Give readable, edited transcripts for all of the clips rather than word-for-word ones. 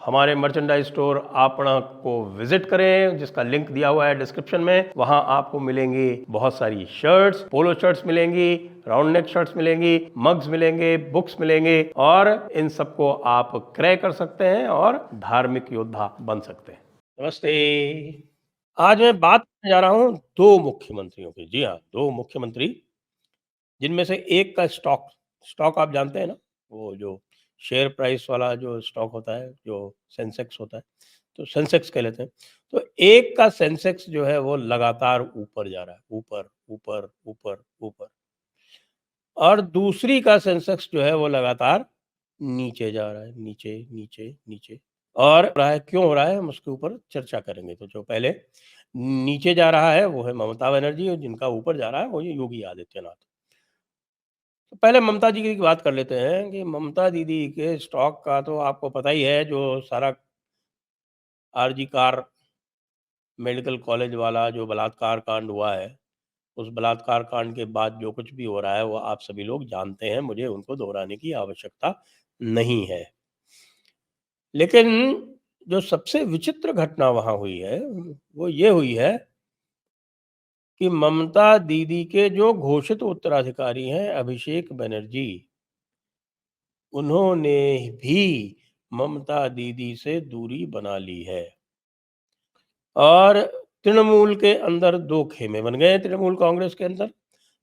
हमारे merchandise store आपना को विजिट करें, जिसका लिंक दिया हुआ है डिस्क्रिप्शन में। वहां आपको मिलेंगी बहुत सारी शर्ट्स, पोलो शर्ट्स मिलेंगी, राउंड नेक शर्ट्स मिलेंगी, मग्स मिलेंगे, बुक्स मिलेंगे, और इन सबको आप क्रय कर सकते हैं और धार्मिक योद्धा बन सकते हैं। नमस्ते। आज मैं बात करने जा रहा हूं दो मुख्यमंत्रियों की। जी हाँ, दो मुख्यमंत्री, जिनमें से एक का स्टॉक स्टॉक आप जानते हैं ना, वो जो शेयर प्राइस वाला जो स्टॉक होता है, जो सेंसेक्स होता है, तो सेंसेक्स कह लेते हैं। तो एक का सेंसेक्स जो है वो लगातार ऊपर जा रहा है, ऊपर ऊपर ऊपर ऊपर, और दूसरी का सेंसेक्स जो है वो लगातार नीचे जा रहा है, नीचे नीचे नीचे। और रहा है, क्यों हो रहा है, हम उसके ऊपर चर्चा करेंगे। तो जो पहले नीचे जा रहा है वो है ममता बनर्जी, और जिनका ऊपर जा रहा है वो ये योगी आदित्यनाथ। तो पहले ममता जी की बात कर लेते हैं कि ममता दीदी के स्टॉक का तो आपको पता ही है, जो सारा आरजी कार मेडिकल कॉलेज वाला जो बलात्कार कांड हुआ है, उस बलात्कार कांड के बाद जो कुछ भी हो रहा है वो आप सभी लोग जानते हैं, मुझे उनको दोहराने की आवश्यकता नहीं है। लेकिन जो सबसे विचित्र घटना वहां हुई है वो ये हुई है कि ममता दीदी के जो घोषित उत्तराधिकारी हैं अभिषेक बनर्जी, उन्होंने भी ममता दीदी से दूरी बना ली है। और तृणमूल के अंदर दो खेमे बन गए हैं, तृणमूल कांग्रेस के अंदर।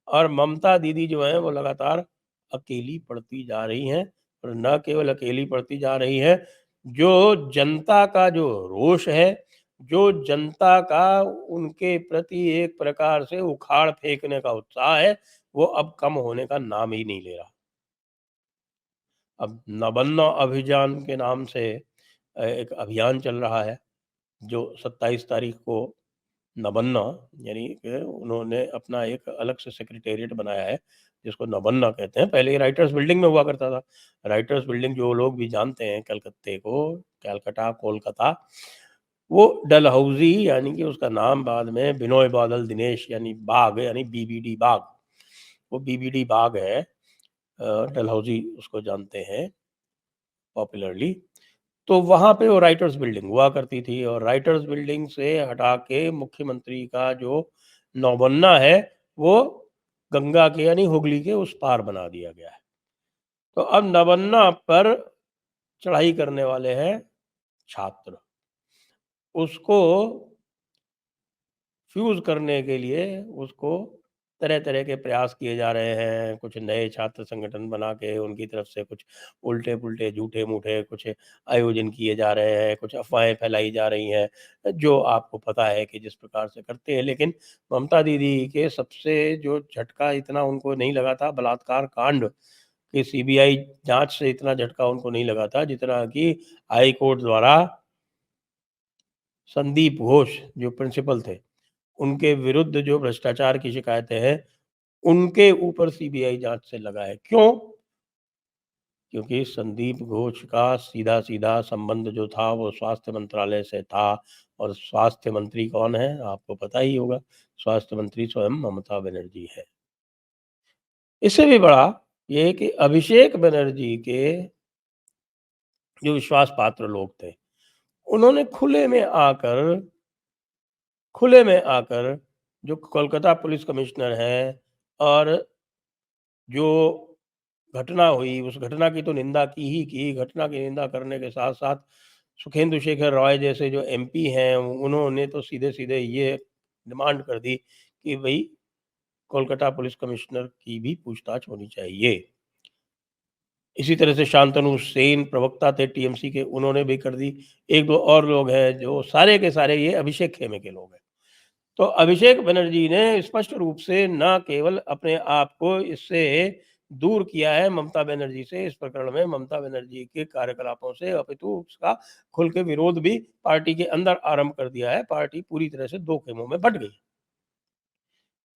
और ममता दीदी जो है वो लगातार अकेली पड़ती जा रही हैं, और न केवल अकेली पड़ती जा रही है, जो जनता का जो रोष है, जो जनता का उनके प्रति एक प्रकार से उखाड़ फेंकने का उत्साह है, वो अब कम होने का नाम ही नहीं ले रहा। अब नबन्ना अभियान के नाम से एक अभियान चल रहा है, जो 27 तारीख को नबन्ना, यानी कि उन्होंने अपना एक अलग से सेक्रेटेरिएट बनाया है, जिसको नबन्ना कहते हैं। पहले ये राइटर्स बिल्डिंग में हुआ करता था। राइटर्स बिल्डिंग जो लोग भी जानते हैं कलकत्ते को, कलकत्ता, कोलकाता, वो डलहौजी, यानी कि उसका नाम बाद में बिनोय बादल दिनेश यानी बाग, यानी बीबीडी बाग, वो बीबीडी बाग है। डलहौजी उसको जानते हैं पॉपुलरली। तो वहाँ पे वो राइटर्स बिल्डिंग हुआ करती थी, और राइटर्स बिल्डिंग से हटा के मुख्यमंत्री का जो नौबन्ना है, वो गंगा के यानी हुगली के उस पार बना दिया गया है। तो अब नौबन्ना पर चढ़ाई करने वाले हैं छात्र। उसको फ्यूज़ करने के लिए उसको तरह-तरह के प्रयास किए जा रहे हैं। कुछ नए छात्र संगठन बना के उनकी तरफ से कुछ उल्टे-पुल्टे, झूठे-मूठे कुछ आयोजन किए जा रहे हैं, कुछ अफ़वाहें फैलाई जा रही हैं, जो आपको पता है कि जिस प्रकार से करते हैं। लेकिन ममता दीदी के सबसे जो झटका इतना उनको नहीं लगा था, बलात्कार कांड की सीबीआई जाँच से इतना झटका उनको नहीं लगा था, जितना कि हाई कोर्ट द्वारा संदीप घोष जो प्रिंसिपल थे, उनके विरुद्ध जो भ्रष्टाचार की शिकायतें हैं, उनके ऊपर सीबीआई जाँच से लगा है। क्यों? क्योंकि संदीप घोष का सीधा-सीधा संबंध जो था वो स्वास्थ्य मंत्रालय से था, और स्वास्थ्य मंत्री कौन है? आपको पता ही होगा। स्वास्थ्य मंत्री स्वयं ममता बनर्जी है। इससे भी बड़ा ये है कि अभिषेक बनर्जी के जो विश्वास पात्र लोग थे, उन्होंने खुले में आकर जो कोलकाता पुलिस कमिश्नर हैं, और जो घटना हुई, उस घटना की तो निंदा की ही की। घटना की निंदा करने के साथ-साथ सुखेंदु शेखर रॉय जैसे जो एमपी हैं, उन्होंने तो सीधे-सीधे ये डिमांड कर दी कि भई कोलकाता पुलिस कमिश्नर की भी पूछताछ होनी चाहिए। इसी तरह से शांतनु सेन प्रवक्ता थे टीएमसी के, उन्होंने भी कर दी। 1-2 और लोग हैं, जो सारे के सारे ये अभिषेक खेमे के लोग हैं। तो अभिषेक बनर्जी ने स्पष्ट रूप से न केवल अपने आप को इससे दूर किया है, ममता बनर्जी से, इस प्रकरण में ममता बनर्जी के कार्यकलापों से, अपितु उसका खुल के विरोध भी पार्टी के अंदर आरंभ कर दिया है। पार्टी पूरी तरह से दो खेमों में बंट गई।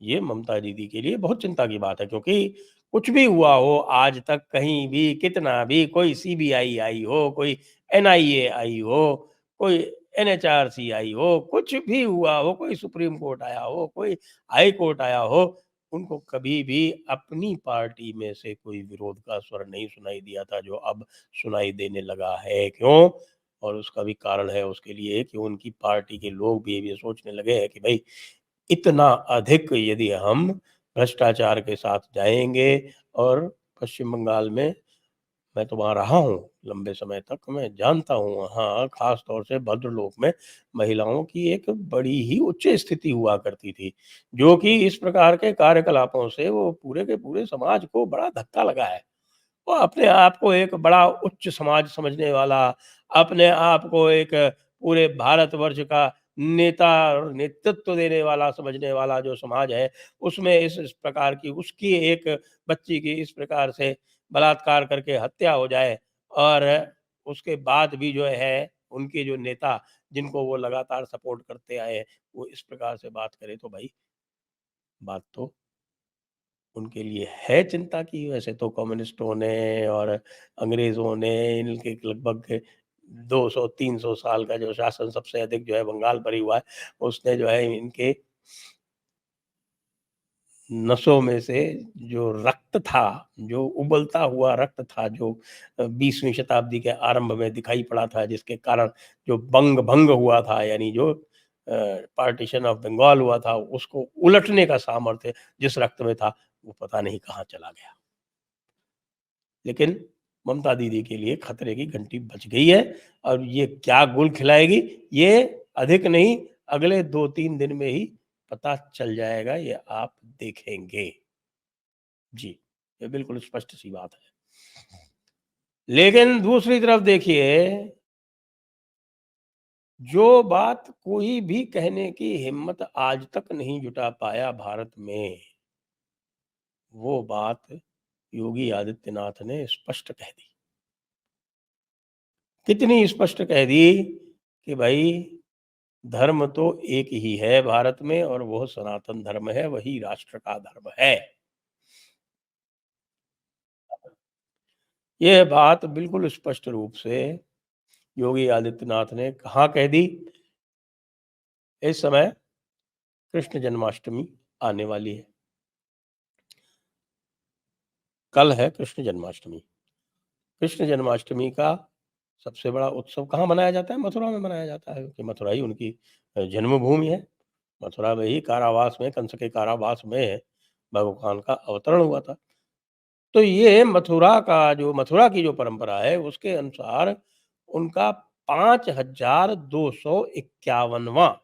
ये ममता दीदी के लिए बहुत चिंता की बात है, क्योंकि कुछ भी हुआ हो आज तक, कहीं भी, कितना भी, कोई सीबीआई आई हो, कोई एनआईए आई हो, कोई एनएचआरसी आई हो, कुछ भी हुआ हो, कोई सुप्रीम कोर्ट आया हो, कोई हाई कोर्ट आया हो, उनको कभी भी अपनी पार्टी में से कोई विरोध का स्वर नहीं सुनाई दिया था, जो अब सुनाई देने लगा है। क्यों? और उसका भी कारण है उसके लिए कि उनकी पार्टी के लोग भी ये सोचने लगे हैं कि भाई इतना अधिक यदि हम भ्रष्टाचार के साथ जाएँगे और पश्चिम बंगाल में मैं तो वहाँ रहा हूँ लंबे समय तक, मैं जानता हूँ वहाँ ख़ास तौर से भद्रलोक में महिलाओं की एक बड़ी ही उच्च स्थिति हुआ करती थी, जो कि इस प्रकार के कार्यकलापों से वो पूरे के पूरे समाज को बड़ा धक्का लगा है। वो अपने आप को एक बड़ा उच्च समाज समझने वाला, अपने आप को एक पूरे भारतवर्ष का नेता और नेतृत्व देने वाला समझने वाला जो समाज है, उसमें इस प्रकार की उसकी एक बच्ची की इस प्रकार से बलात्कार करके हत्या हो जाए और उसके बाद भी जो है, उनके जो नेता जिनको वो लगातार सपोर्ट करते आए हैं, वो इस प्रकार से बात करें तो भाई, बात तो उनके लिए है चिंता की। वैसे तो कम्युनिस्टों ने और अंग्रेज़ों ने इनके लगभग 200-300 साल का जो शासन सबसे अधिक जो है बंगाल पर ही हुआ है, उसने जो है इनके नसों में से जो रक्त था, जो उबलता हुआ रक्त था, जो 20वीं शताब्दी के आरंभ में दिखाई पड़ा था, जिसके कारण जो भंग हुआ था, यानी जो पार्टीशन ऑफ बंगाल हुआ था, उसको उलटने का सामर्थ्य जिस रक्त में था, वो पता नहीं कहाँ चला गया। लेकिन ममता दीदी के लिए खतरे की घंटी बज गई है और ये क्या गुल खिलाएगी, ये अधिक नहीं अगले 2-3 दिन में ही पता चल जाएगा, ये आप देखेंगे। जी, ये बिल्कुल स्पष्ट सी बात है। लेकिन दूसरी तरफ देखिए, जो बात कोई भी कहने की हिम्मत आज तक नहीं जुटा पाया भारत में, वो बात योगी आदित्यनाथ ने स्पष्ट कह दी। कितनी स्पष्ट कह दी कि भाई धर्म तो एक ही है भारत में और वह सनातन धर्म है, वही राष्ट्र का धर्म है। यह बात बिल्कुल स्पष्ट रूप से योगी आदित्यनाथ ने कहाँ कह दी? इस समय कृष्ण जन्माष्टमी आने वाली है। कल है कृष्ण जन्माष्टमी। कृष्ण जन्माष्टमी का सबसे बड़ा उत्सव कहाँ मनाया जाता है? मथुरा में मनाया जाता है, क्योंकि मथुरा ही उनकी जन्मभूमि है। मथुरा में ही कारावास में, कंस के कारावास में भगवान का अवतरण हुआ था। तो ये मथुरा की जो परंपरा है, उसके अनुसार उनका 5251वां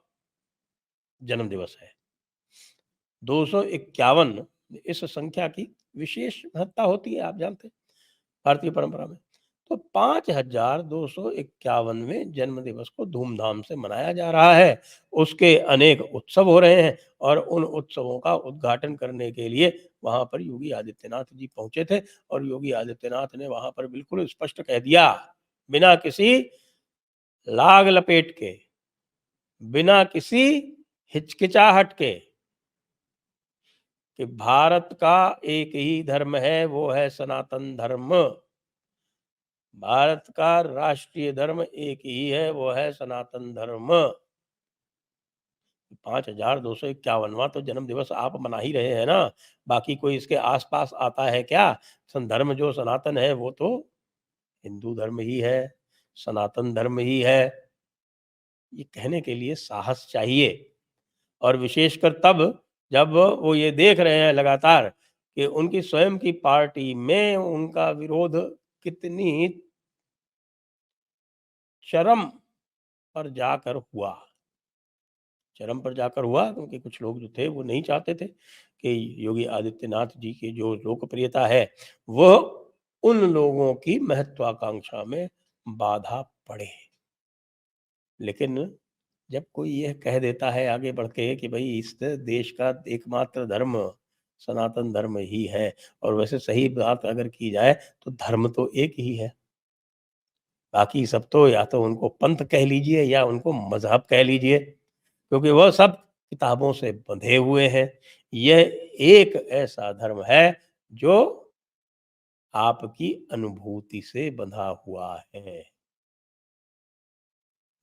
जन्म दिवस है। 251 इस संख्या की विशेष महत्ता होती है, आप जानते हैं, भारतीय परंपरा में। तो 5251वें जन्म दिवस को धूमधाम से मनाया जा रहा है। उसके अनेक उत्सव हो रहे हैं और उन उत्सवों का उद्घाटन करने के लिए वहाँ पर योगी आदित्यनाथ जी पहुँचे थे और योगी आदित्यनाथ ने वहाँ पर बिल्कुल स्पष्ट कह दिया, बिना किसी लाग लपेट के, बिना किसी हिचकिचाहट के, कि भारत का एक ही धर्म है, वो है सनातन धर्म। भारत का राष्ट्रीय धर्म एक ही है, वो है सनातन धर्म। 5251वां तो जन्म दिवस आप मना ही रहे हैं ना, बाकी कोई इसके आसपास आता है क्या? धर्म जो सनातन है वो तो हिंदू धर्म ही है, सनातन धर्म ही है। ये कहने के लिए साहस चाहिए और विशेषकर तब जब वो ये देख रहे हैं लगातार कि उनकी स्वयं की पार्टी में उनका विरोध कितनी चरम पर जाकर हुआ। चरम पर जाकर हुआ क्योंकि कुछ लोग जो थे वो नहीं चाहते थे कि योगी आदित्यनाथ जी की जो लोकप्रियता है वह उन लोगों की महत्वाकांक्षा में बाधा पड़े। लेकिन जब कोई यह कह देता है आगे बढ़ के कि भाई इस देश का एकमात्र धर्म सनातन धर्म ही है, और वैसे सही बात अगर की जाए तो धर्म तो एक ही है, बाकी सब तो या तो उनको पंथ कह लीजिए या उनको मजहब कह लीजिए, क्योंकि वह सब किताबों से बंधे हुए हैं। यह एक ऐसा धर्म है जो आपकी अनुभूति से बंधा हुआ है।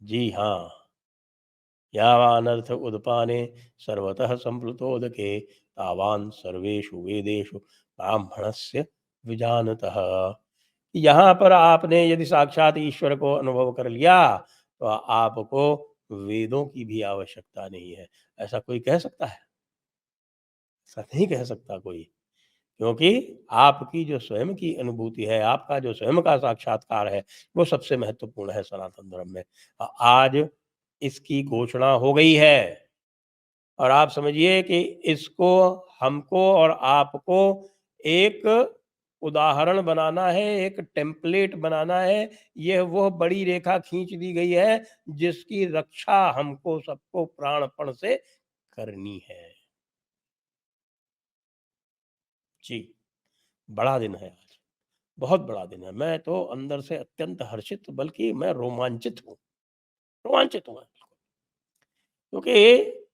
जी हाँ, यावानर्थ उदपाने सर्वतः संप्लुतोदके तावान सर्वेषु वेदेषु ब्राह्मणस्य विजानतः। कि यहाँ पर आपने यदि साक्षात ईश्वर को अनुभव कर लिया, तो आपको वेदों की भी आवश्यकता नहीं है। ऐसा कोई कह सकता है? ऐसा नहीं कह सकता कोई। क्योंकि आपकी जो स्वयं की अनुभूति है, आपका जो स्वयं का साक्षात्कार है, वो सबसे महत्वपूर्ण है सनातन धर्म में। आज इसकी घोषणा हो गई है और आप समझिए कि इसको हमको और आपको एक उदाहरण बनाना है, एक टेम्पलेट बनाना है। यह वो बड़ी रेखा खींच दी गई है, जिसकी रक्षा हमको सबको प्राणपण से करनी है। जी, बड़ा दिन है आज। बहुत बड़ा दिन है। मैं तो अंदर से अत्यंत हर्षित बल्कि मैं रोमांचित हूँ, रोमांचित हूँ मैं बिल्कुल। क्योंकि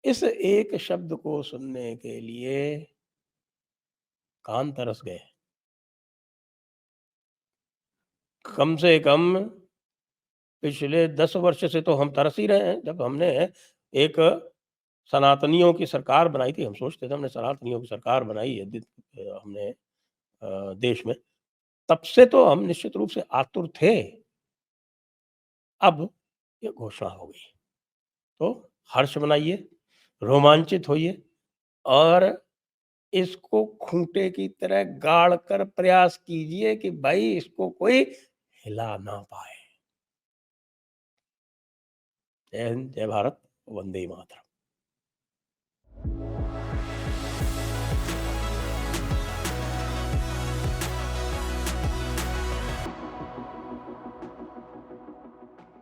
इस एक शब्द को सुनने के लिए कान तरस गए। कम से कम पिछले 10 वर्ष से तो हम तरस ही रहे हैं। जब हमने एक सनातनियों की सरकार बनाई थी, हम सोचते थे हमने सनातनियों की सरकार बनाई है हमने देश में, तब से तो हम निश्चित रूप से आतुर थे। अब ये घोषणा हो गई। तो हर्ष मनाइए, रोमांचित होइए और इसको खूंटे की तरह गाड़ कर प्रयास कीजिए कि भाई इसको कोई हिला ना पाए। जय हिंद, जय भारत, वंदे मातरम।